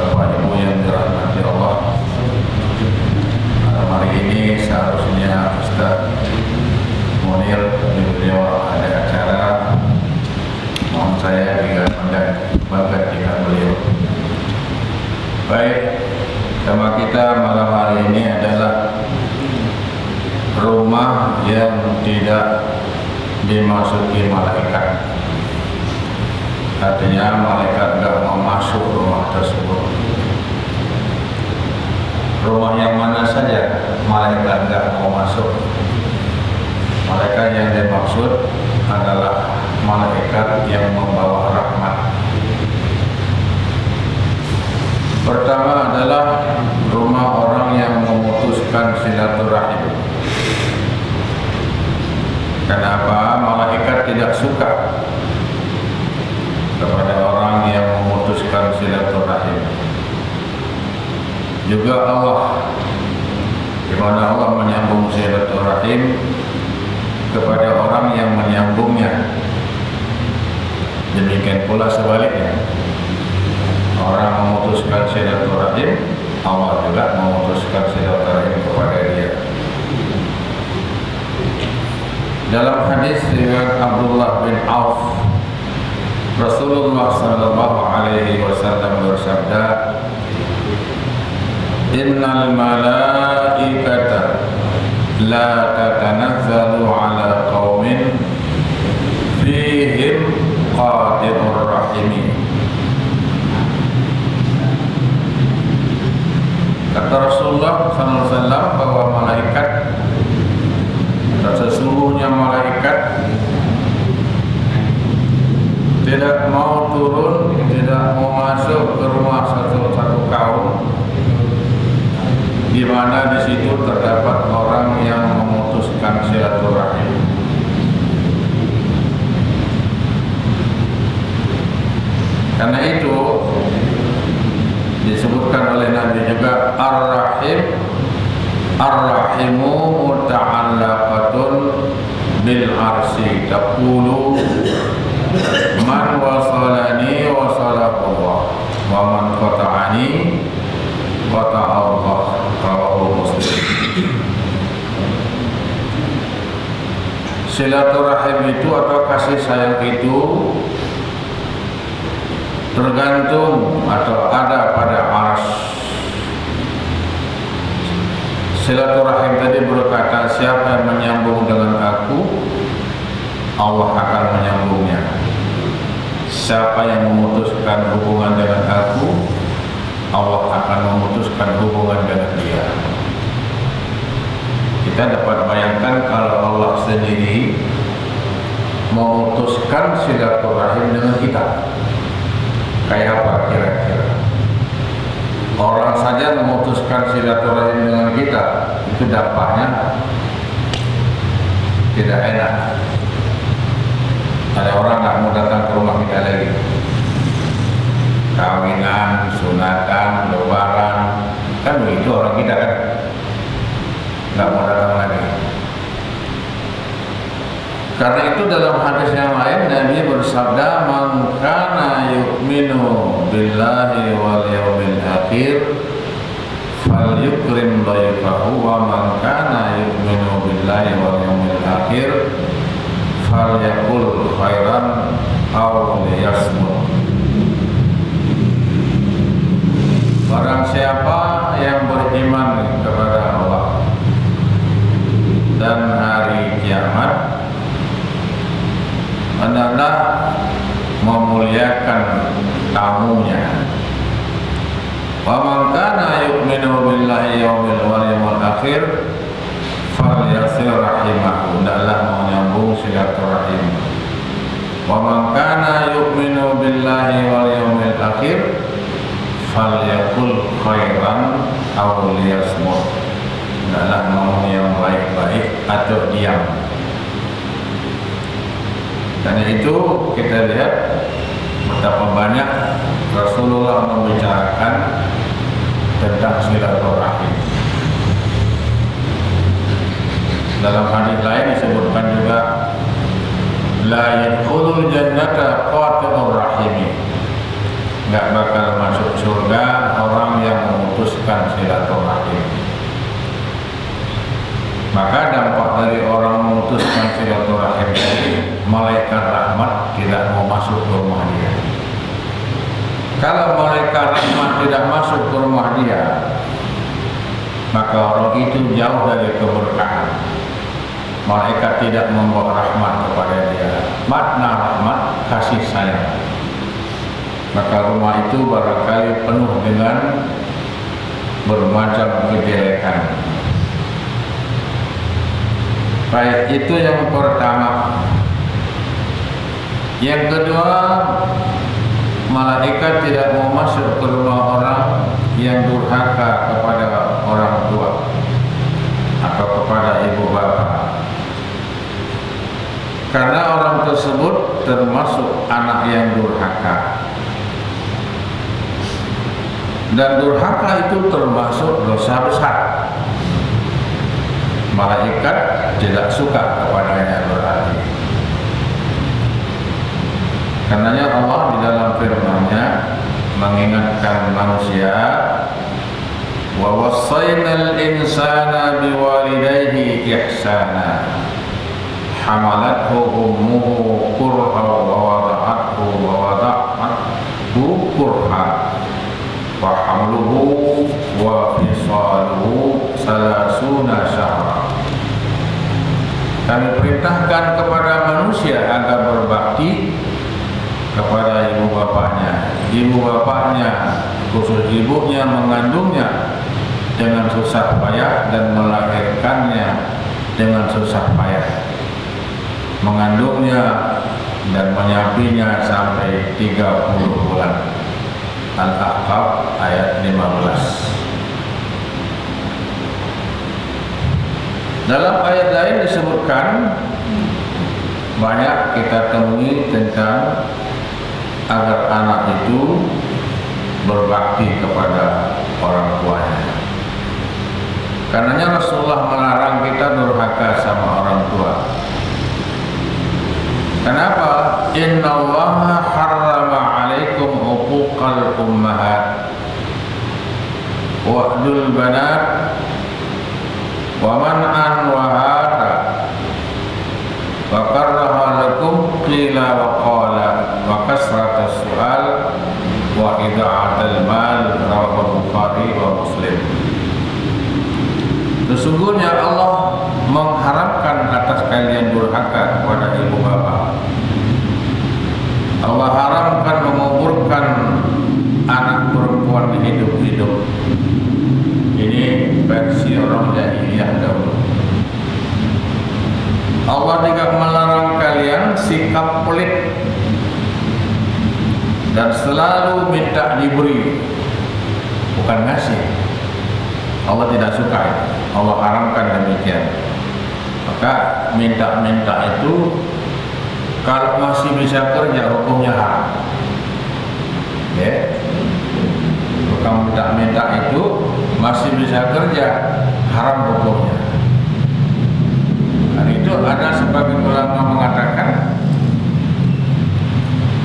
Bapak Ibu yang dirahmati Allah. Hari ini seharusnya Ustaz Munir beliau ada acara, mohon saya juga menggantikan beliau. Baik, tema kita malam hari ini adalah rumah yang tidak dimasuki malaikat. Artinya malaikat tidak mau masuk rumah tersebut. Rumah yang mana saja malaikat tidak mau masuk. Malaikat yang dimaksud adalah malaikat yang membawa rahmat. Pertama adalah rumah orang yang memutuskan silaturahim. Kenapa malaikat tidak suka kepada orang yang memutuskan silaturahim? Juga Allah, di mana Allah menyambung silaturahim kepada orang yang menyambungnya. Demikian pula sebaliknya, orang memutuskan silaturahim, Allah juga memutuskan silaturahim kepada dia. Dalam hadis riwayat Abdullah bin Auf, Rasulullah sallallahu alaihi wasallam bersabda, "Innal malaikata la tatanazzalu ala qaumin fihim qati'ur rahimi." Kata Rasulullah sallallahu alaihi wasallam bahwa malaikat, sesungguhnya malaikat tidak mau turun, tidak mau masuk ke rumah satu kaum di mana di situ terdapat orang yang memutuskan silaturahim. Karena itu disebutkan oleh Nabi juga, Ar-Rahimu muta'allaqatun bil arsi taqulu man wasalani wasalaqallah wa man qata'ani qata'allah. Rawahu Muslim. Silaturahim itu atau kasih sayang itu tergantung atau ada pada arsy. Silaturahim tadi berkata, siapa yang menyambung dengan aku, Allah akan menyambungnya. Siapa yang memutuskan hubungan dengan aku, Allah akan memutuskan hubungan dengan dia. Kita dapat bayangkan kalau Allah sendiri memutuskan silaturahim dengan kita, kayak apa kira-kira? Orang saja memutuskan silaturahim dengan kita, itu dampaknya tidak enak. Ada orang nggak mau datang ke rumah kita lagi. Kawinan, sunatan, lebaran, kan begitu orang kita kan nggak mau datang lagi. Karena itu dalam hadis yang lain Nabi bersabda, "Man kana yu'minu billahi wal yawmil akhir falyukrim dhaifahu wa man kana yu'minu billahi wal yawmil akhir falyaqul khairan aw liyasmut." Barang siapa yang beriman kepada Allah dan hari kiamat, hendaklah memuliakan tamunya. Wa man kana yu'minu billahi wal yawmil akhir falyasil rahimahu, hendaklah menyambung silaturahim. Wa man kana yu'minu billahi wal yawmil akhir falyaqul khairan aw liyasmut, hendaklah ngomong yang baik-baik atau diam. Karena itu kita lihat betapa banyak Rasulullah membicarakan tentang silaturahim. Dalam hadis lain disebutkan juga, la yadkhulul jannata qati'ur rahimi, enggak bakal masuk surga memutuskan silaturahim. Maka dampak dari orang memutuskan silaturahim ini, malaikat rahmat tidak mau masuk ke rumah dia. Kalau malaikat rahmat tidak masuk ke rumah dia, maka orang itu jauh dari keberkahan. Malaikat tidak membawa rahmat kepada dia. Makna rahmat kasih sayang. Maka rumah itu barangkali penuh dengan bermacam kejelekan. Baik, itu yang pertama. Yang kedua, malaikat tidak mau masuk ke rumah orang yang durhaka kepada orang tua atau kepada ibu bapa. Karena orang tersebut termasuk anak yang durhaka. Dan durhaka itu termasuk dosa besar. Malaikat tidak suka kepadanya berarti. Karenanya Allah di dalam firman-Nya mengingatkan manusia, wa wassaynal insana biwalidayhi ihsana hamalathu ummuhu kurha wa wada'athu kurha wa hamluhu wa fisaluhu salasuna syahra. Kami perintahkan kepada manusia agar berbakti kepada ibu bapaknya. Ibu bapaknya, khusus ibunya, mengandungnya dengan susah payah dan melahirkannya dengan susah payah, mengandungnya dan menyapinya sampai 30 bulan. Al-Ahqaf ayat 15. Dalam ayat lain disebutkan, banyak kita temui tentang agar anak itu berbakti kepada orang tuanya. Karenanya Rasulullah melarang kita durhaka sama orang tua. Kenapa? Innallaha harrama 'alaikum uquqal ummahat wa'dul banat wa man'an wa hada wa karraha lakum qila wa qala wa kasratas su'al wa ida'atal mal, rawahu Bukhari wa Muslim. Sesungguhnya Allah mengharamkan atas kalian durhaka kepada ibu bapa. Allah haramkan menguburkan anak perempuan hidup-hidup. Ini versi orang jahiliyah dahulu. Allah juga melarang kalian sikap pelit dan selalu minta diberi, bukan ngasih. Allah tidak suka. Allah haramkan demikian. Maka minta-minta itu kalau masih bisa kerja hukumnya haram. Ya. Kalau minta-minta itu masih bisa kerja, haram hukumnya. Dan itu ada sebagian ulama mengatakan,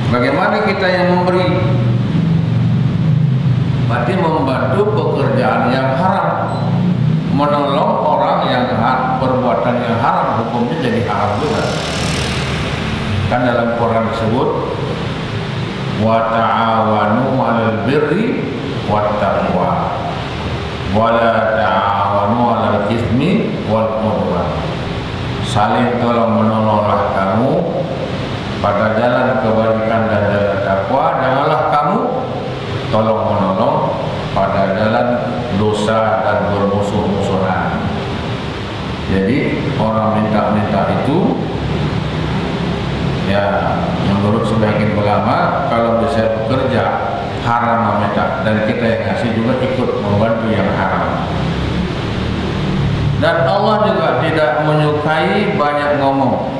bagaimana kita yang memberi? Berarti membantu pekerjaan yang haram, menolong orang yang perbuatan yang haram, hukumnya jadi haram juga. Kan dalam Quran disebut wa ta'awanu 'alal birri wat taqwa wa la ta'awanu 'alal itsmi wal 'udwan. Saling tolong menolonglah kamu pada jalan kebajikan dan jalan takwa, janganlah kamu tolong menolong pada jalan dosa dan bermusuh-musuhan. Jadi orang minta-minta itu, ya menurut sebagian ulama, kalau bisa bekerja haram meminta, dan kita yang ngasih juga ikut membantu yang haram. Dan Allah juga tidak menyukai banyak ngomong.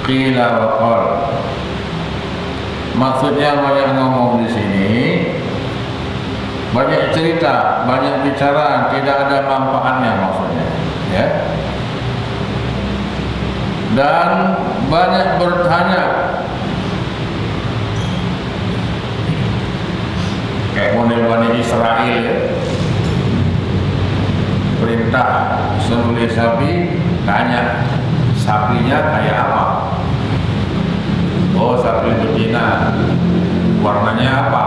Qila wa qal. Maksudnya banyak ngomong di sini, banyak cerita, banyak bicara, tidak ada manfaatnya maksudnya, ya. Dan banyak bertanya, kayak model Bani Israel, ya. perintah sembelih sapi, tanya sapinya kayak apa? Oh, sapi betina, warnanya apa?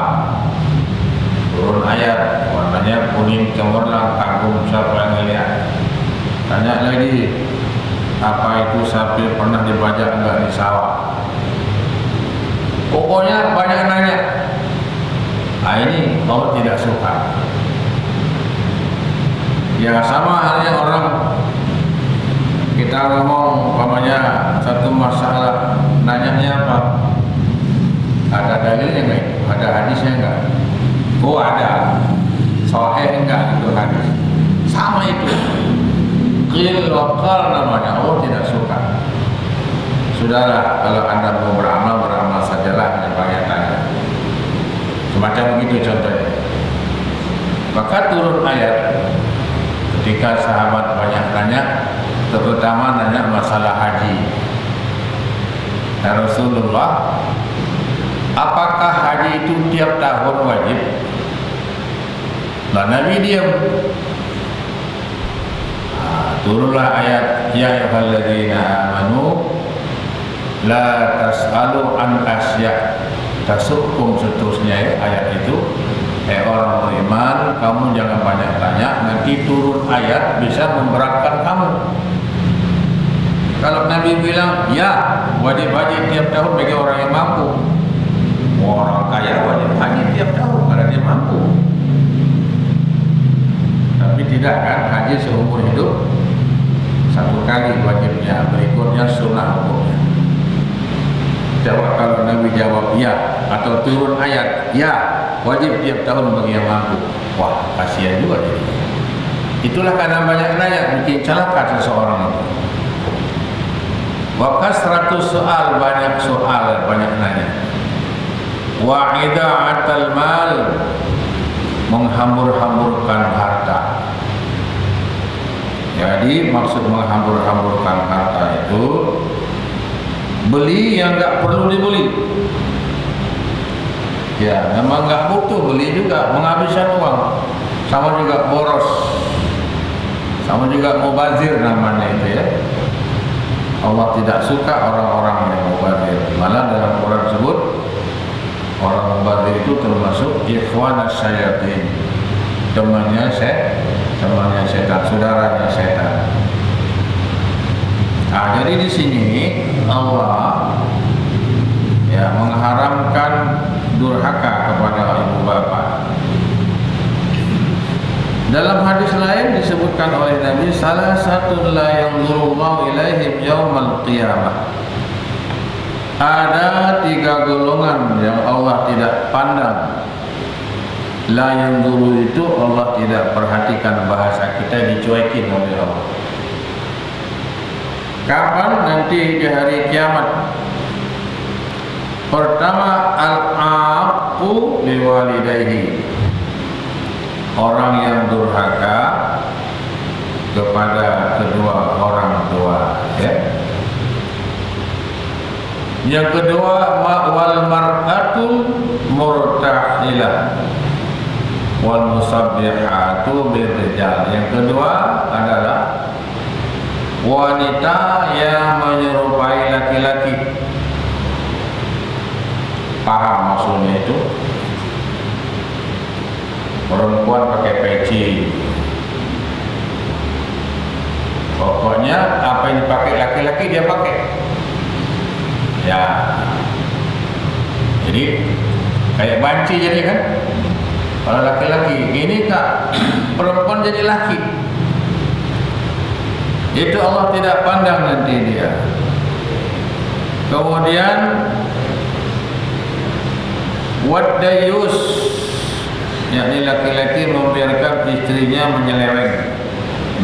Turun ayat, warnanya kuning cemerlang, kagum, siapa yang melihat? Tanya lagi, apa itu sapi pernah dibajak enggak di sawah? Pokoknya banyak nanya. Nah, ini Allah tidak suka. Ya sama halnya orang kita ngomong umpamanya satu masalah, nanyanya apa? Ada dalilnya enggak? Ada hadisnya enggak? Oh ada. Sahih enggak itu hadis? Sama itu. Qil wa qal namanya. Allah tidak suka. Sudahlah, kalau Anda mau beramal, beramal sajalah, jangan banyak tanya. Semacam begitu contohnya. Maka turun ayat ketika sahabat banyak tanya, terutama nanya masalah haji. Ya Rasulullah, apakah haji itu tiap tahun wajib? Nah, Nabi diam. Turunlah ayat, ya ayyuhalladzina amanu la tas'alu an asya' tasukkum, seterusnya ya, ayat itu. Orang beriman, kamu jangan banyak tanya, nanti turun ayat bisa memberatkan kamu. Kalau Nabi bilang ya wajib haji tiap tahun bagi orang yang mampu, orang kaya wajib haji tiap tahun karena dia mampu. Tapi tidak kan, haji seumur hidup satu kali wajibnya, berikutnya sunnah hukumnya. Jawab, kalau Nabi jawab ya, atau turun ayat ya wajib tiap tahun bagi yang mampu, wah kasihan juga jadi. Itulah karena banyak nanya bikin celaka seseorang itu. Wa kasratu soal, banyak soal, banyak nanya. Wa ida'atul mal, menghambur-hamburkan harta. Jadi maksud menghambur-hamburkan harta itu beli yang enggak perlu dibeli. Ya, memang enggak butuh beli juga, menghabiskan uang. Sama juga boros. Sama juga mubazir namanya itu ya. Allah tidak suka orang-orang yang mubazir. Malah dalam Quran sebut orang mubazir itu termasuk ikhwanas syayatin, temannya setan, saudaranya setan. Nah, jadi di sini Allah ya mengharamkan durhaka kepada ibu bapa. Dalam hadis lain disebutkan oleh Nabi, salah satu la yanzurullahu ilaihim yaumal qiyamah. Ada 3 golongan yang Allah tidak pandang. La yanzuru itu Allah tidak perhatikan, bahasa kita dicuekin oleh Allah. Kapan? Nanti di hari kiamat. Pertama, al-aqu liwalidayhi, orang yang durhaka kepada kedua orang tua ya. Yang kedua, wal mar'atul murtahilah wal musabbihatu birrijal. Yang kedua adalah wanita yang menyerupai laki-laki. Paham maksudnya itu? Perempuan pakai peci. Pokoknya apa yang dipakai laki-laki dia pakai. Ya. Jadi kayak banci jadi kan? Kalau laki-laki, ini kak perempuan jadi laki. Itu Allah tidak pandang nanti dia. Kemudian waddayus, yakni laki-laki membiarkan istrinya menyeleweng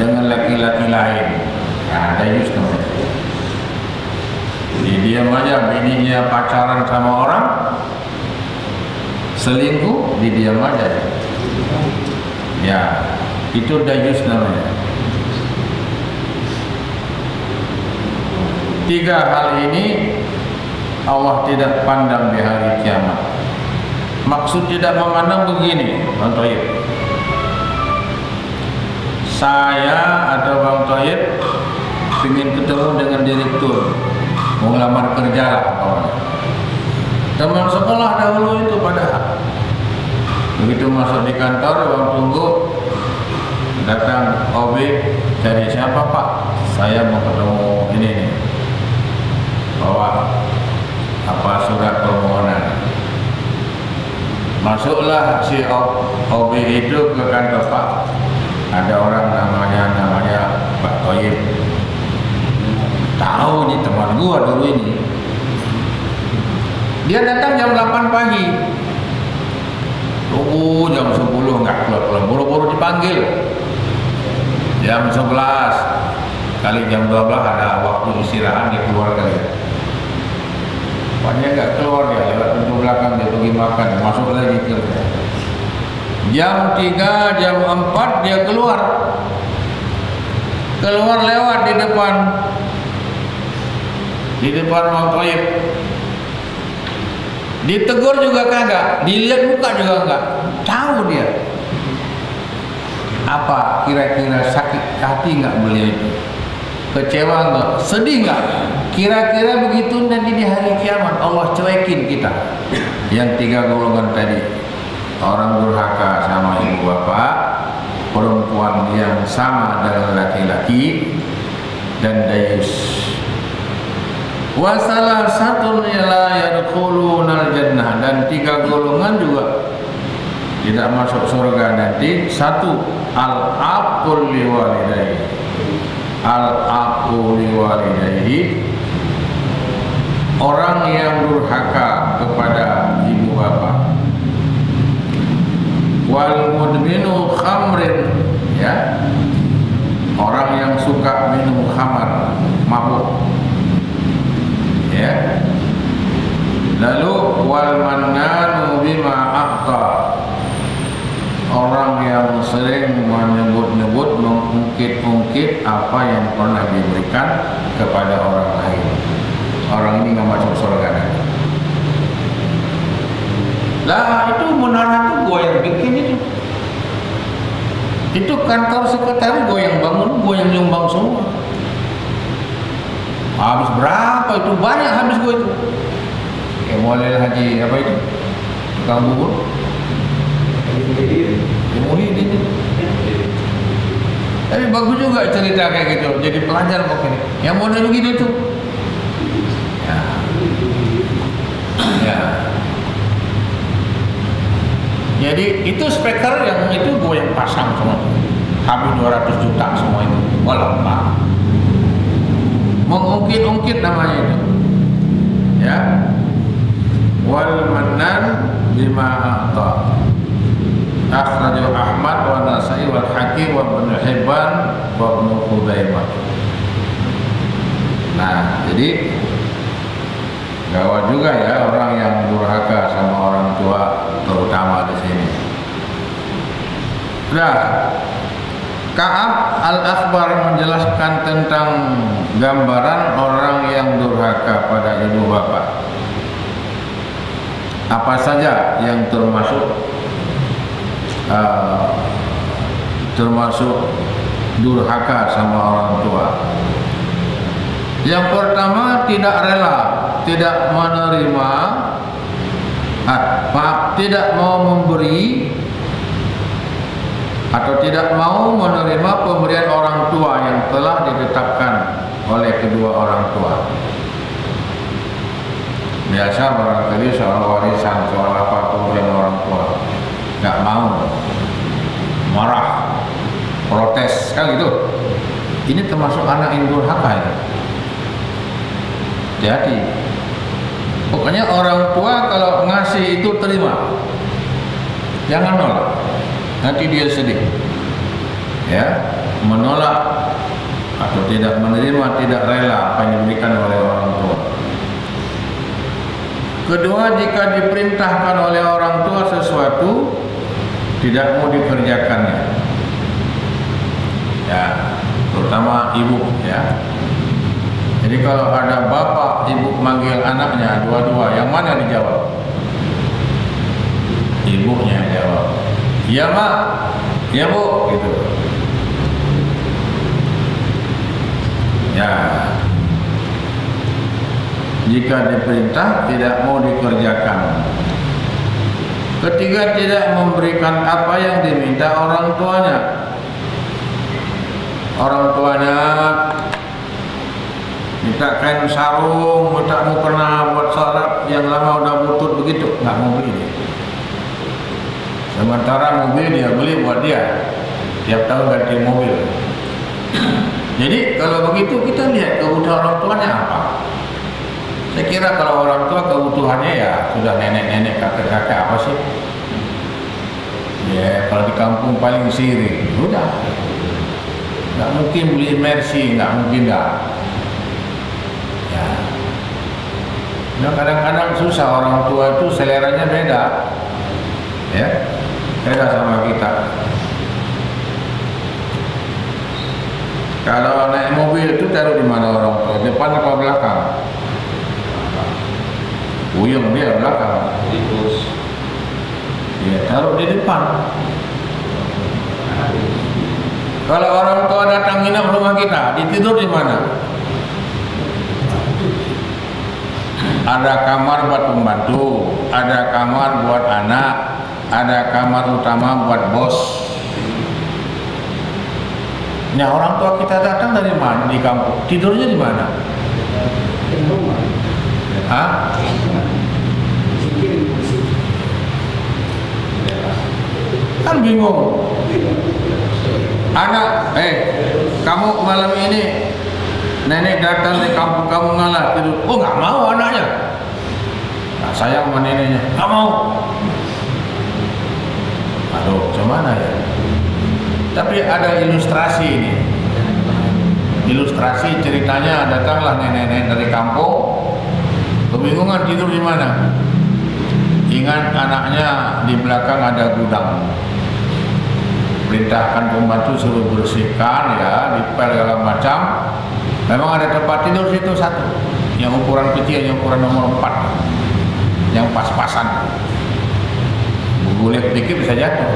dengan laki-laki lain. Nah, dayus namanya. Jadi diam aja, bininya pacaran sama orang, selingkuh, diam aja. Ya, itu dayus namanya. 3 hal ini Allah tidak pandang di hari kiamat. Maksud tidak memandang begini, contohnya saya atau Bang Toib ingin ketemu dengan direktur, mau ngelamar kerja lah kawan. Teman sekolah dahulu itu padahal. Begitu masuk di kantor, Bang tunggu, datang OB, cari siapa Pak? Saya mau ketemu ini nih, bawa apa surat permohonan. Masuklah si OB itu ke kantor Pak. Ada orang namanya Pak Toib. Tahu nih teman gua dulu ini. Dia datang jam 8 pagi. Tunggu jam 10 nggak keluar, buru-buru dipanggil. Jam 11 kali jam 12 ada waktu istirahat, dia keluar kali ya. Pokoknya nggak keluar, dia lewat pintu belakang, dia pergi makan, masuk lagi kerja. Jam 3, jam 4 dia keluar lewat di depan Bang Toib. Ditegur juga kagak, dilihat muka juga enggak. Tahu dia. Apa kira-kira sakit hati enggak beliau itu? Kecewa enggak? Sedih enggak? Kira-kira begitu nanti di hari kiamat Allah cuekin kita. Yang 3 golongan tadi. Orang durhaka sama ibu bapak, perempuan yang sama dengan laki-laki, dan dayus. Wa salah satu la yadkhulunal jannah, dan 3 golongan juga tidak masuk surga nanti. 1, al-aqul liwalidayhi. Al-aqul liwalidayhi, orang yang durhaka kepada ibu bapak. Wal mudminu khamrin, ya, orang yang suka minum khamar, mabuk. Ya. Lalu wal mannanu bima aqta, orang yang sering menyebut-nyebut, mengungkit-ungkit apa yang pernah diberikan kepada orang lain. Orang ini nggak masuk surga nanti. Lah itu menara itu gua yang bikin itu. Itu kantor sekretaris gua yang bangun, gua yang nyumbang semua. Habis berapa itu? Banyak habis gue itu. Mulai haji apa itu? Tukang bubur. Muhyiddin. Tapi bagus juga cerita kayak gitu. Jadi pelajar kok ini. Yang model begitu tuh. Ya. Jadi itu speaker yang itu gue yang pasang semua. Habis 200 juta semua itu. Walau Pak. Mengungkit-ungkit namanya itu, ya. Wal mannan bima a'ta, akhrajahu Ahmad wa Nasa'i wal Hakim wa Ibnu Hibban wa Ibnu Khuzaimah. Nah, jadi gawat juga ya orang yang durhaka sama orang tua, terutama di sini. Nah, Ka'ab al-Akhbar menjelaskan tentang gambaran orang yang durhaka pada ibu bapak. Apa saja yang termasuk durhaka sama orang tua. Yang pertama, tidak rela, tidak menerima, tidak mau memberi atau tidak mau menerima pemberian orang tua yang telah ditetapkan oleh kedua orang tua. Biasa barangkali soal warisan, soal apapun yang orang tua nggak mau, marah, protes, kan gitu. Ini termasuk anak yang durhaka ya. Jadi pokoknya orang tua kalau ngasih itu terima, jangan nolak. Nanti dia sedih, ya, menolak atau tidak menerima, tidak rela apa yang diberikan oleh orang tua. Kedua, jika diperintahkan oleh orang tua sesuatu, tidak mau dikerjakannya, ya, terutama ibu, ya. Jadi kalau ada bapak, ibu manggil anaknya dua-dua, yang mana dijawab? Ibunya jawab. Ya mak, ya bu, gitu. Ya, jika diperintah tidak mau dikerjakan. Ketiga, tidak memberikan apa yang diminta orang tuanya. Orang tuanya minta kain sarung, minta mukena buat sholat yang lama udah butut begitu, nggak mau beli dia. Sementara mobil dia beli buat dia, tiap tahun ganti mobil. Jadi kalau begitu kita lihat kebutuhan orang tuanya apa. Saya kira kalau orang tua kebutuhannya ya sudah nenek-nenek, kakek-kakek apa sih? Ya kalau di kampung paling siri, udah. Nggak mungkin beli Mercy, nggak mungkin dah. Ya. Nah, kadang-kadang susah, orang tua itu seleranya beda, ya, beda sama kita. Kalau naik mobil itu taruh di mana orang tua? Depan apa belakang? Uyung dia belakang. Ya, taruh di depan. Kalau orang tua datang nginap rumah kita, ditidur di mana? Ada kamar buat pembantu, ada kamar buat anak, ada kamar utama buat bos. Nah, orang tua kita datang dari mana? Di kampung. Tidurnya di mana? Hah? Kan bingung. Anak, kamu malam ini nenek datang di kampung kamu ngalah tidur. Oh, nggak mau anaknya. Nah, sayang sama neneknya. Nggak mau. Aduh, gimana ya? Tapi ada ilustrasi ini. Ilustrasi ceritanya, datanglah nenek-nenek dari kampung, kebingungan tidur di mana. Ingat anaknya di belakang ada gudang. Perintahkan pembantu suruh bersihkan, ya, dipel segala macam. Memang ada tempat tidur situ satu, yang ukuran kecil, yang ukuran nomor 4, yang pas-pasan. Boleh dikit bisa jatuh.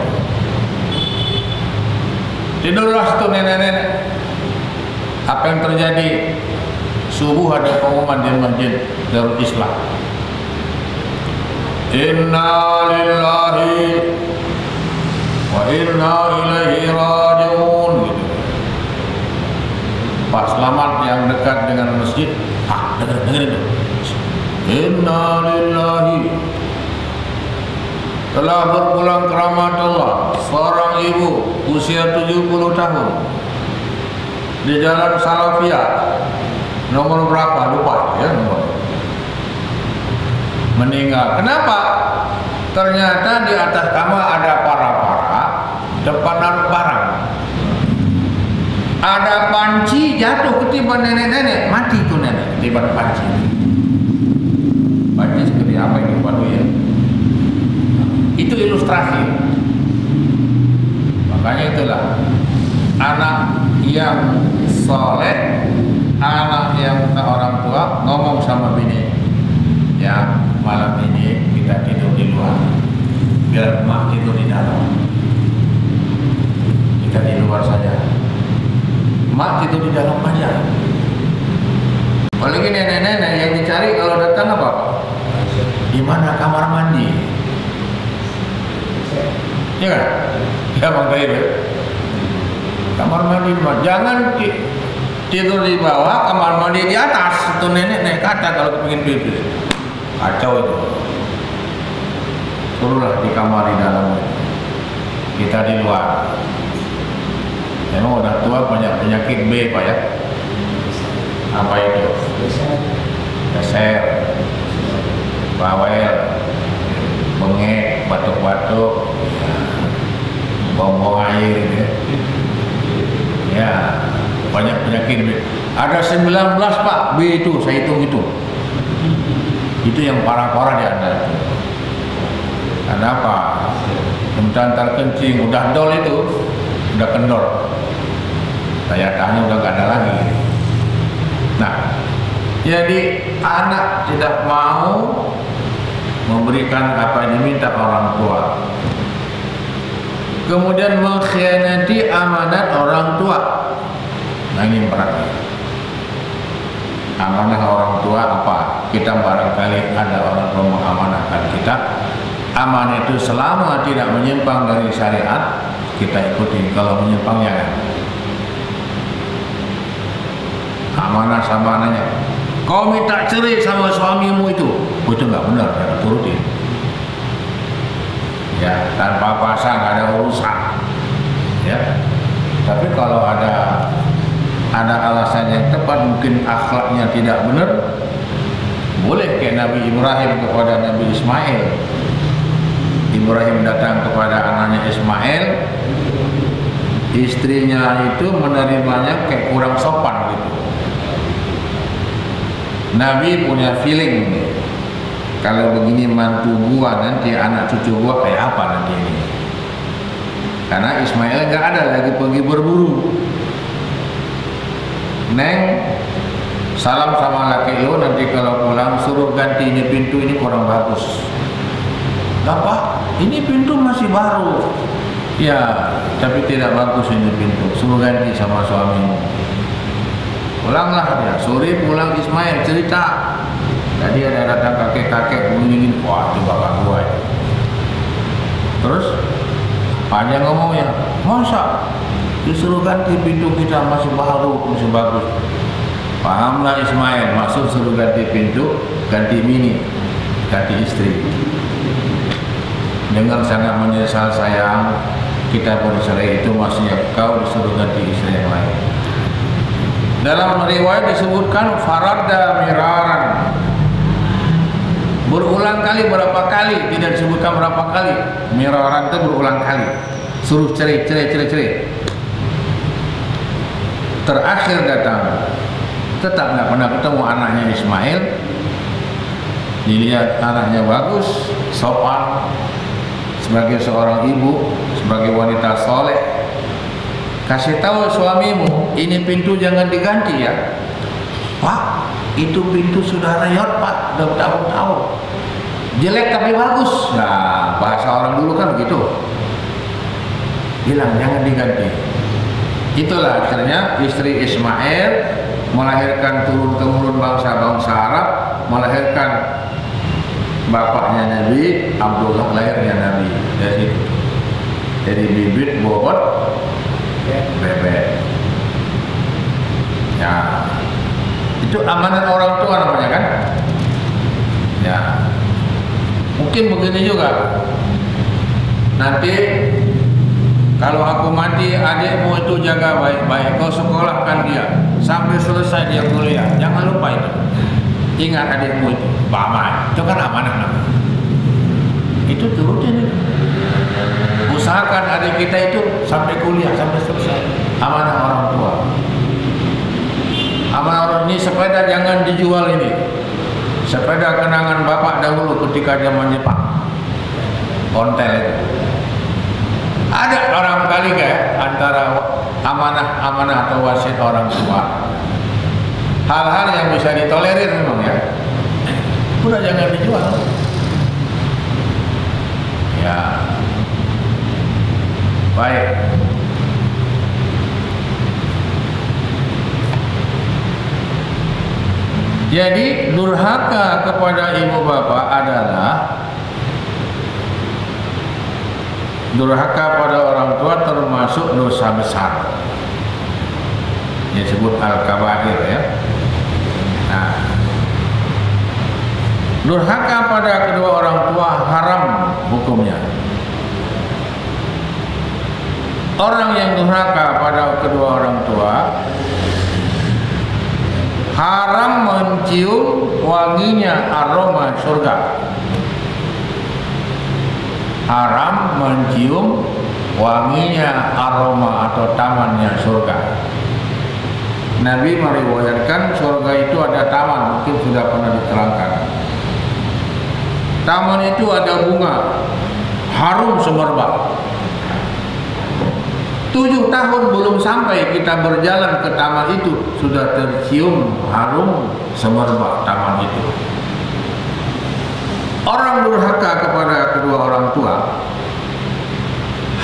Tidurlah situ nenek-nenek. Apa yang terjadi? Subuh ada pengumuman di masjid Darul Islam. Inna lillahi wa inna ilaihi raji'un, gitu. Pak Selamat yang dekat dengan masjid, dengerin itu. Inna lillahi, telah berpulang ke rahmatullah seorang ibu usia 70 tahun di Jalan Salafiyah nomor berapa lupa ya nomor, meninggal. Kenapa? Ternyata di atas kamar ada para-para, depan naruh barang. Ada panci jatuh ketiban nenek-nenek, mati tuh nenek ketiban panci. Panci seperti apa ini Pak ya? Itu ilustrasi. Makanya itulah anak yang soleh, anak yang orang tua ngomong sama bini, ya malam ini kita tidur di luar, biar emak tidur di dalam, kita di luar saja, emak tidur di dalam aja. Apalagi nenek-nenek yang dicari kalau datang apa? Di mana kamar mandi? Ya kan? Ya Bang Taib, kamar mandi, jangan tidur di bawah, kamar mandi di atas. Itu nenek naik kata kalau kepingin pipis, kacau itu. Suruhlah di kamar di dalam, kita di luar. Memang udah tua banyak penyakit B Pak ya. Apa itu? Geser, bawel, bengek, batuk-batuk, buang-buang air gitu ya. Ya, banyak penyakit B. Ada 19 Pak B itu, saya hitung itu. Itu yang parah-parah di antara itu. Kenapa? Sebentar kencing, udah dol itu, udah kendor. Daya tahannya udah gak ada lagi. Nah, jadi anak tidak mau memberikan apa yang diminta orang tua, kemudian mengkhianati amanat orang tua. Nah ini berat. Amanah orang tua apa? Kita barangkali ada orang tua mengamanahkan kita. Amanah itu selama tidak menyimpang dari syariat, kita ikuti. Kalau menyimpang ya kan. Amanah sama anaknya. Kau minta cerai sama suamimu itu nggak benar, jangan turutin. Ya, tanpa pasang nggak ada urusan. Ya, tapi kalau ada alasan yang tepat, mungkin akhlaknya tidak benar, boleh kayak Nabi Ibrahim kepada Nabi Ismail. Ibrahim datang kepada anaknya Ismail, istrinya itu menerimanya kayak kurang sopan gitu. Nabi punya feeling nih, kalau begini mantu gua nanti anak cucu gua kayak apa nanti ini. Karena Ismail gak ada lagi pergi berburu. Neng, salam sama laki lo, nanti kalau pulang suruh ganti ini pintu, ini kurang bagus. Bapak, ini pintu masih baru. Ya, tapi tidak bagus ini pintu, suruh ganti sama suamimu. Pulanglah dia, sore pulang Ismail cerita. Tadi ada datang kakek-kakek begini, wah itu bapak gua ya. Terus panjang ngomongnya, masa disuruh ganti pintu kita masih baru, masih bagus. Pahamlah Ismail, maksud suruh ganti pintu, ganti mini, ganti istri. Dengan sangat menyesal sayang, kita bercerai itu maksudnya kau disuruh ganti istri yang lain. Dalam riwayat disebutkan farada miraran, berulang kali, berapa kali, tidak disebutkan berapa kali. Miraran itu berulang kali, suruh cerai. Terakhir datang, tetap nggak pernah ketemu anaknya Ismail. Dilihat anaknya bagus, sopan, sebagai seorang ibu, sebagai wanita soleh. Kasih tahu suamimu, ini pintu jangan diganti ya. Pak, itu pintu sudah reyot Pak, udah bertahun-tahun. Jelek tapi bagus. Nah, bahasa orang dulu kan begitu. Bilang jangan diganti. Itulah akhirnya istri Ismail melahirkan turun-temurun bangsa-bangsa Arab, melahirkan bapaknya Nabi, Abdullah lahirnya Nabi dari situ. Jadi bibit bobot bebek. Ya, itu amanat orang tua namanya kan. Ya, mungkin begini juga. Nanti kalau aku mati, adikmu itu jaga baik-baik. Kau sekolahkan dia sampai selesai dia kuliah. Jangan lupa itu. Ingat adikmu itu, Bapak. Itu kan amanah namanya. Itu turutin. Usahakan adik kita itu sampai kuliah, sampai selesai. Amanah orang tua. Amanah orang ini, sepeda jangan dijual ini. Sepeda kenangan bapak dahulu ketika zaman Jepang. Ontel itu. Ada orang kali kayak antara amanah atau wasiat orang tua. Hal-hal yang bisa ditolerir memang ya. Udah jangan dijual. Ya. Baik. Jadi durhaka kepada ibu bapak adalah durhaka pada orang tua termasuk dosa besar. Disebut al-kabair ya. Nah, durhaka pada kedua orang tua haram hukumnya. Orang yang durhaka pada kedua orang tua haram mencium wanginya aroma surga. Haram mencium wanginya aroma atau tamannya surga. Nabi meriwayatkan surga itu ada taman, mungkin sudah pernah diterangkan. Taman itu ada bunga, harum semerbak. 7 tahun belum sampai kita berjalan ke taman itu, sudah tercium harum semerbak taman itu. Orang durhaka kepada kedua orang tua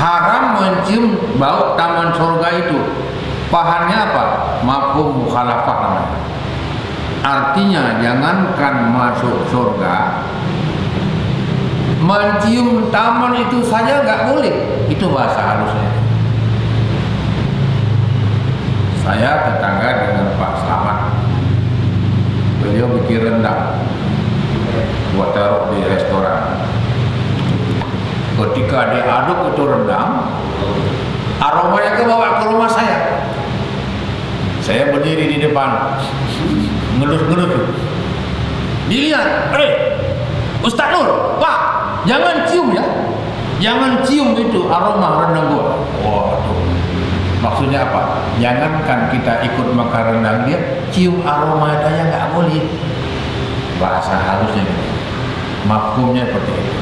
haram mencium bau taman surga itu. Pahannya apa? Mafhum mukhalafah namanya. Artinya jangankan masuk surga, mencium taman itu saja nggak boleh. Itu bahasa halusnya. Saya tetangga dengan Pak Slamet. Beliau bikin rendang buat taruh di restoran. Ketika diaduk itu rendang, aromanya kebawa ke rumah saya. Saya berdiri di depan, ngelus-ngelus. Dilihat, Ustaz Nur, Pak, jangan cium ya, jangan cium itu aroma rendang gua. Waduh, maksudnya apa? Jangankan kita ikut makan rendang dia, cium aroma aja nggak boleh. Bahasa halusnya gitu. Mafhumnya seperti itu.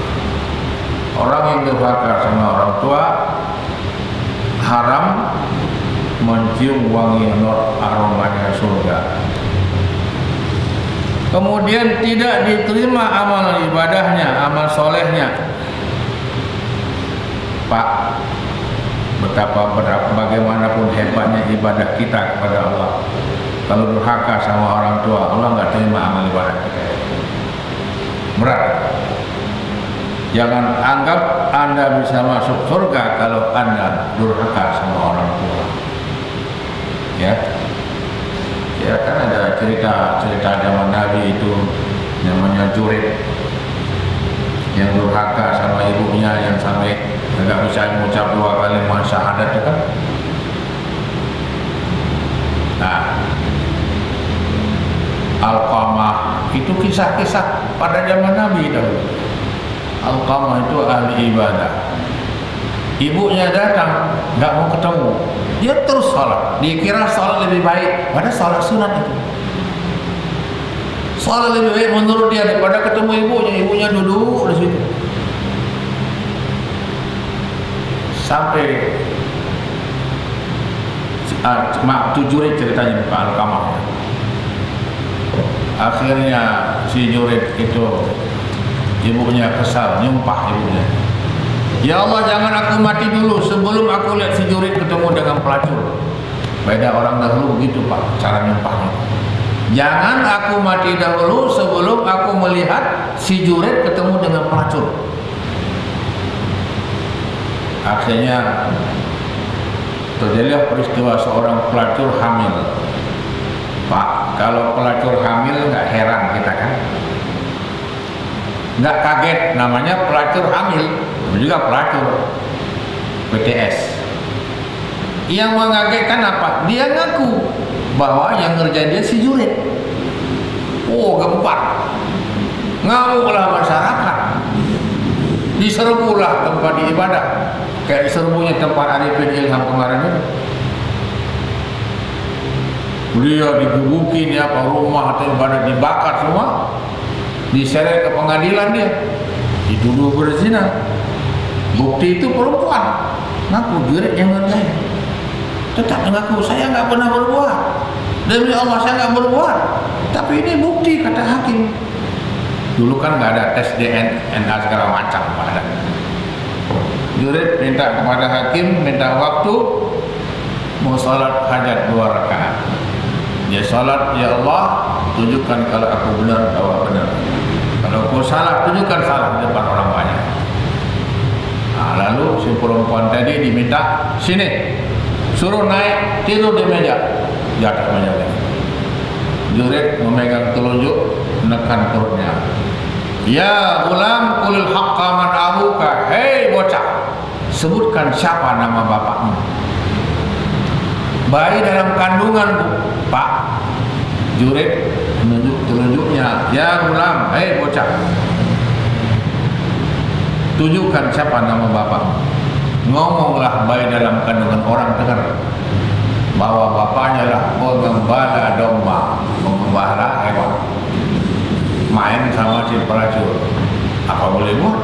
Orang yang durhaka sama orang tua haram mencium wangi aromanya surga. Kemudian tidak diterima amal ibadahnya, amal solehnya. Pak, bagaimanapun hebatnya ibadah kita kepada Allah, kalau durhaka sama orang tua, Allah nggak terima amal ibadah kita. Berat. Jangan anggap Anda bisa masuk surga kalau Anda durhaka sama orang tua. Ya kan ada cerita zaman Nabi itu namanya Jurid yang durhaka sama ibunya yang sampai enggak bisa mengucap 2 kalimat syahadat kan. Nah, Alqamah itu kisah-kisah pada zaman Nabi dahulu. Alqamah itu ahli ibadah. Ibunya datang, nggak mau ketemu. Dia terus sholat. Dia kira sholat lebih baik pada sholat sunat itu. Sholat lebih baik menurut dia daripada ketemu ibunya. Ibunya duduk di situ. Sampai tuh Jurid ceritanya bukan Alqamah. Akhirnya si Jurid itu ibunya kesal, nyumpah ibunya. Ya Allah, jangan aku mati dulu sebelum aku lihat si Jurid ketemu dengan pelacur. Beda orang dahulu begitu Pak, cara nyumpahnya. Jangan aku mati dahulu sebelum aku melihat si Jurid ketemu dengan pelacur. Akhirnya terjadilah peristiwa seorang pelacur hamil. Pak, kalau pelacur hamil nggak heran kita kan? Nggak kaget, namanya pelacur hamil. Juga pelacur PTS. Yang mengagetkan apa? Dia ngaku bahwa yang ngerjain dia si Jurid. Oh, gempar. Ngamuklah masyarakat. Diserbulah tempat ibadah. Kayak diserbunya tempat Arifin Ilham kemarin itu. Beliau digebukin ya, rumah atau ibadah dibakar semua. Diseret ke pengadilan dia. Dituduh berzina. Bukti itu perempuan ngaku Jurid yang ngerjain. Tetap mengaku saya nggak pernah berbuat. Demi Allah saya nggak berbuat. Tapi ini bukti kata hakim. Dulu kan nggak ada tes DNA segala macam pada. Jurid minta kepada hakim, minta waktu mau sholat hajat 2 rakaat. Dia sholat, ya Allah tunjukkan kalau aku benar atau benar. Kalau aku salah tunjukkan salah di depan orang banyak. Nah, lalu si perempuan tadi diminta sini, suruh naik tidur di meja, di atas meja. Jurid memegang telunjuk, menekan perutnya. Ya ulam kulil haqqa man abuka. Hei bocah, sebutkan siapa nama bapakmu. Bayi dalam kandungan bu, Pak. Jurid menunjuk telunjuknya. Ya ulam, hei bocah, tunjukkan siapa nama bapak. Ngomonglah bayi dalam kandungan orang dengar bahwa bapaknya lah pengembala domba, pengembala hewan, main sama si pelacur. Apa boleh buat?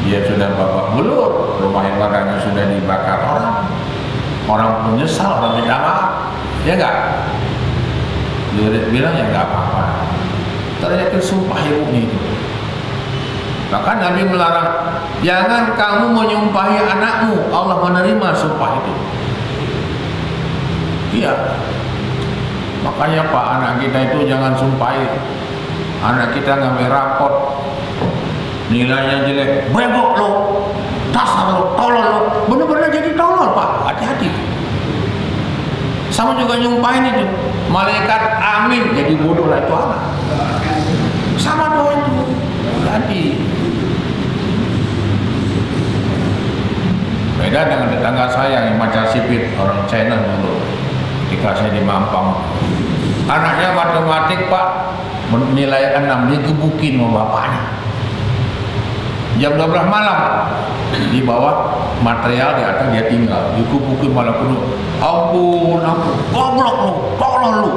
Dia sudah babak belur, rumah ibadahnya sudah dibakar orang. Orang menyesal, orang minta maaf, ya enggak? Dia bilang ya enggak apa-apa. Ternyata sumpah ibunya itu. Maka Nabi melarang, jangan kamu menyumpahi anakmu. Allah menerima sumpah itu. Iya. Makanya Pak, anak kita itu jangan sumpahi. Anak kita ngambil rapot, nilainya jelek, bego lo, dasar lo, tolol lo, bener-bener jadi tolol Pak, hati-hati. Sama juga nyumpahin itu, malaikat amin, jadi bodoh lah itu anak. Sama doa itu, jadi. Beda dengan tetangga saya yang macam sipit, orang China dulu, ketika saya di Mampang. Anaknya matematik Pak, nilai 6, digebukin sama bapaknya. Jam 12 malam, di bawah material, di atas dia tinggal, digebukin malam penuh. Ampun, goblok lu, tolol lu,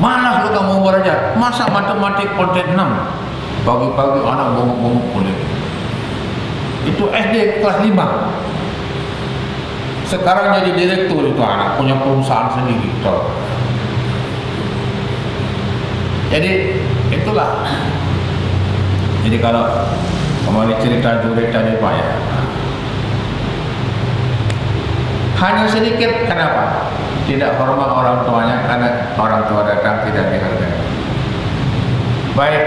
malas lu kamu belajar, masa matematik konten 6. Pagi-pagi anak bongok-bongok kulit. Itu SD kelas 5. Sekarang jadi direktur itu anak, punya perusahaan sendiri. Jadi itulah. Jadi kalau kembali cerita Jurid tadi Pak ya, hanya sedikit. Kenapa? Tidak hormat orang tuanya, karena orang tua datang tidak dihargai. Baik.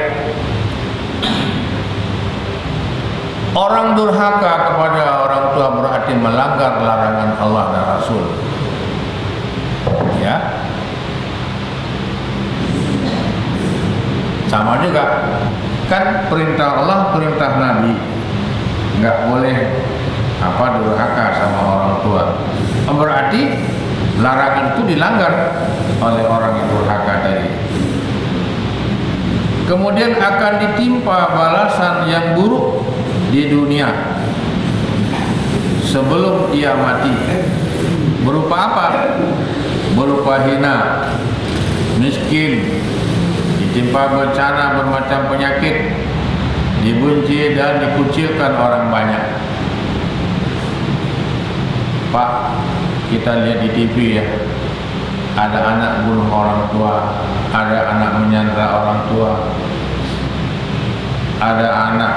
Orang durhaka kepada orang tua berarti melanggar larangan Allah dan Rasul. Ya. Sama juga. Kan perintah Allah, perintah Nabi. Enggak boleh durhaka sama orang tua. Berarti larangan itu dilanggar oleh orang yang durhaka tadi. Kemudian akan ditimpa balasan yang buruk di dunia sebelum dia mati. Berupa apa? Berupa hina, miskin, ditimpa bencana bermacam penyakit, dibenci dan dikucilkan orang banyak. Pak, kita lihat di TV ya, ada anak bunuh orang tua, ada anak menyandra orang tua, ada anak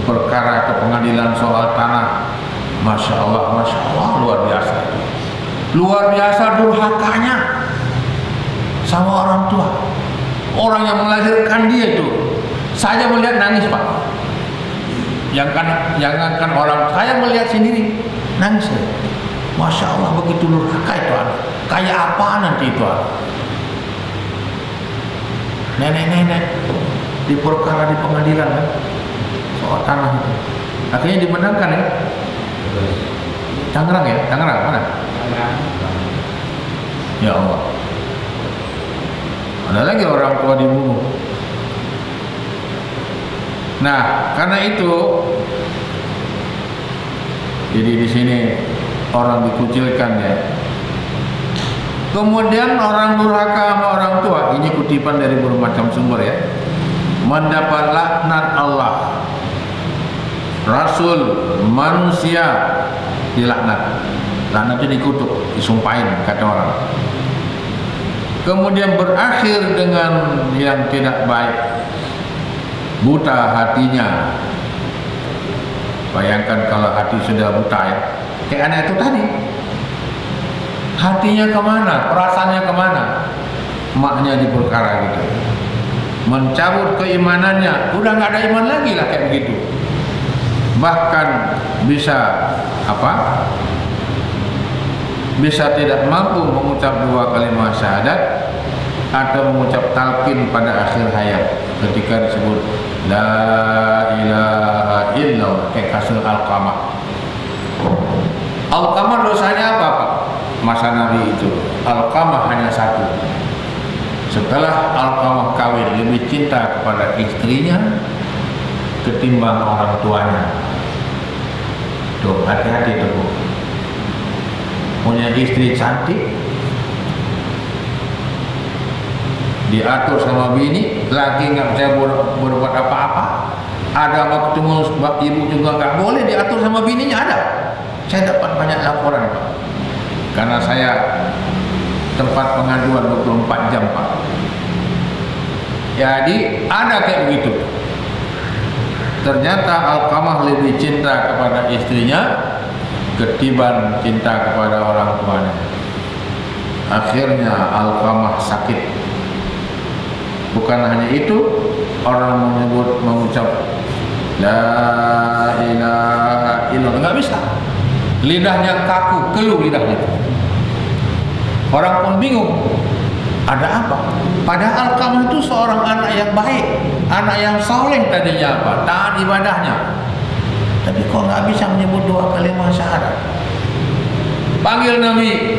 perkara ke pengadilan soal tanah. Masya Allah, luar biasa. Luar biasa durhakanya sama orang tua. Orang yang melahirkan dia itu, saya melihat nangis Pak. Jangankan orang, saya melihat sendiri nangis. Masya Allah, begitu durhaka itu anak. Kayak apa nanti itu anak? Nenek-nenek di perkara di pengadilan kan, soal tanah itu. Akhirnya dimenangkan ya. Tangerang ya? Tangerang mana? Ya Allah. Ada lagi orang tua dibunuh. Nah, karena itu, jadi di sini orang dikucilkan ya. Kemudian orang durhaka sama orang tua, ini kutipan dari bermacam sumber ya, mendapat laknat Allah, Rasul, manusia dilaknat. Laknat itu dikutuk, disumpahin kata orang. Kemudian berakhir dengan yang tidak baik, buta hatinya. Bayangkan kalau hati sudah buta ya, kayak anak itu tadi, hatinya kemana, perasaannya kemana, maknya di perkara gitu, mencabut keimanannya, udah nggak ada iman lagi lah kayak begitu. Bahkan bisa bisa tidak mampu mengucap 2 kalimat syahadat atau mengucap talqin pada akhir hayat ketika disebut la ilaha illallah, kayak kasus Alqamah. Alqamah dosanya apa Pak? Masa Nabi itu Alqamah hanya 1. Setelah Alqamah kawin, lebih cinta kepada istrinya ketimbang orang tuanya. Tuh, hati-hati tuh. Punya istri cantik, diatur sama bini, laki nggak bisa berbuat apa-apa. Ada mau ketemu sebab ibu juga nggak boleh diatur sama bininya, ada. Saya dapat banyak laporan Pak, karena saya tempat pengaduan 24 jam Pak. Jadi ada kayak begitu. Ternyata Alqamah lebih cinta kepada istrinya ketimbang cinta kepada orang tuanya. Akhirnya Alqamah sakit. Bukan hanya itu, orang mengucap la ilaha illallah, enggak bisa. Lidahnya kaku, keluh lidahnya. Orang pun bingung, ada apa? Padahal kamu itu seorang anak yang baik, anak yang soleh tadinya apa? Taat ibadahnya. Tapi kok nggak bisa menyebut 2 kalimat syahadat? Panggil Nabi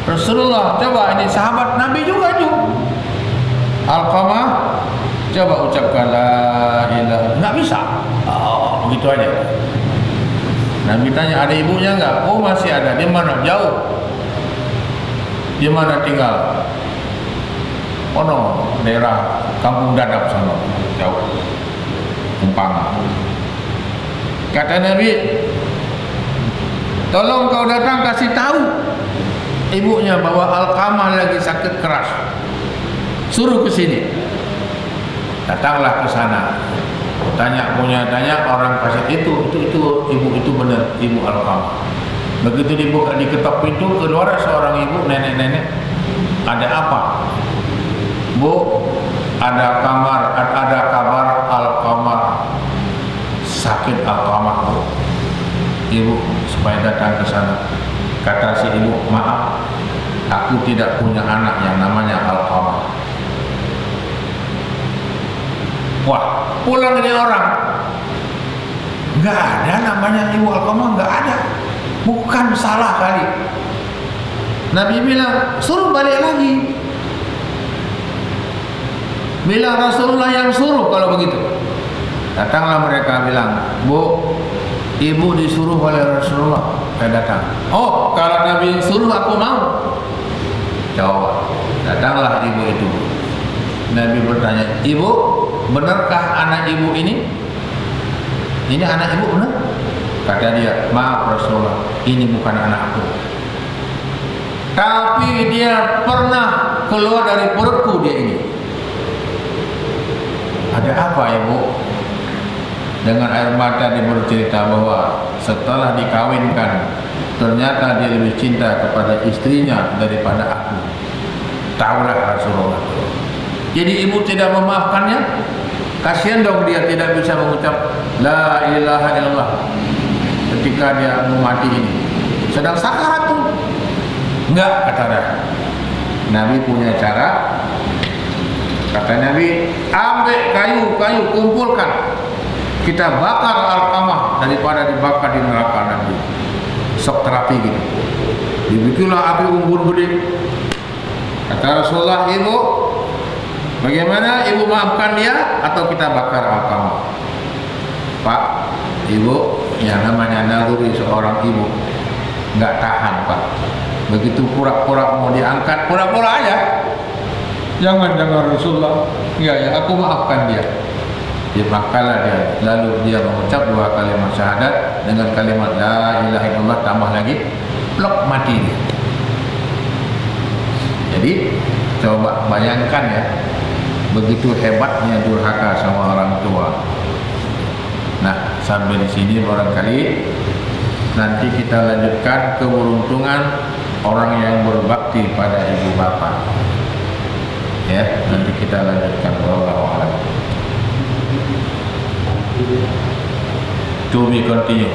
Rasulullah, coba ini sahabat Nabi juga tuh. Alqamah, coba ucapkan la ilaha. Nggak bisa. Oh, begitu aja. Nabi tanya, ada ibunya nggak? Oh, masih ada. Di mana? Jauh. Di mana tinggal? Oh no, daerah Kampung Dadap sana, jauh. Umpama. Kata Nabi, tolong kau datang kasih tahu ibunya bahwa Alqamah lagi sakit keras. Suruh ke sini. Datanglah ke sana. Tanya orang kasih itu ibu itu benar ibu Alqamah. Begitu dibuka, diketok pintu, keluar seorang ibu, nenek-nenek. Ada apa? Bu, ada kabar Alqamah sakit. Alqamah, Bu. Ibu supaya datang ke sana. Kata si ibu, maaf, aku tidak punya anak yang namanya Alqamah. Wah, pulang ini orang, nggak ada namanya ibu Alqamah, nggak ada. Bukan, salah kali. Nabi bilang, suruh balik lagi. Bilang Rasulullah yang suruh kalau begitu. Datanglah mereka bilang, Bu, ibu disuruh oleh Rasulullah. Saya datang. Oh, kalau Nabi suruh aku mau. Jawab. Datanglah ibu itu. Nabi bertanya, ibu, benarkah anak ibu ini? Ini anak ibu benar? Kata dia, maaf Rasulullah, ini bukan anak aku. Tapi dia pernah keluar dari perutku dia ini. Ada apa ibu? Dengan air mata dia bercerita bahwa setelah dikawinkan, ternyata dia lebih cinta kepada istrinya daripada aku. Taulah Rasulullah. Jadi ibu tidak memaafkannya. Kasihan dong dia tidak bisa mengucap la ilaha illallah ketika dia mau mati ini. Sedang sakarat tuh. Enggak, kata dia. Nabi punya cara. Kata Nabi, ambil kayu, kumpulkan. Kita bakar Alqamah daripada dibakar di neraka nanti. Sok terapi gitu. Dibikinlah api unggun gede. Kata Rasulullah, ibu, bagaimana ibu maafkan dia atau kita bakar Alqamah? Pak, ibu, yang namanya naluri seorang ibu nggak tahan, Pak. Begitu pura-pura mau diangkat, pura-pura aja. Jangan Rasulullah. Ya, aku maafkan dia. Dia makalah dia. Lalu dia mengucap 2 kalimat syahadat dengan kalimat la ilaha illallah tambah lagi, plok mati dia. Jadi coba bayangkan ya, begitu hebatnya durhaka sama orang tua. Nah, sampai di sini barangkali nanti kita lanjutkan keberuntungan orang yang berbakti pada ibu bapak. Ya, nanti kita lanjutkan. Wallahu a'lam. To be continue.